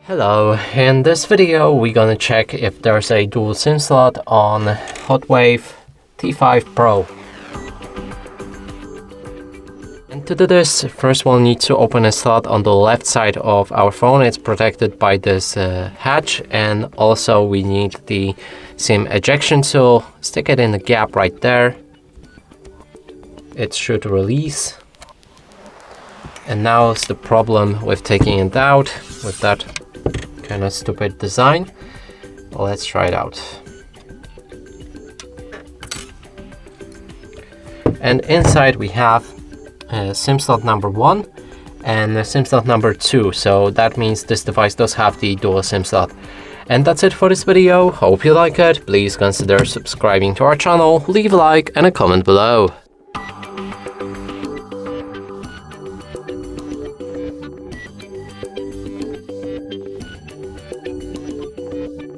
Hello, in this video we're gonna check if there's a dual SIM slot on HOTWAV T5 Pro. And to do this, first we'll need to open a slot on the left side of our phone. It's protected by this hatch, and also we need the SIM ejection tool. Stick it in the gap right there. It should release. And now is the problem with taking it out with that kind of stupid design. Let's try it out. And inside we have SIM slot number 1 and SIM slot number 2. So that means this device does have the dual SIM slot. And that's it for this video. Hope you like it. Please consider subscribing to our channel, leave a like and a comment below.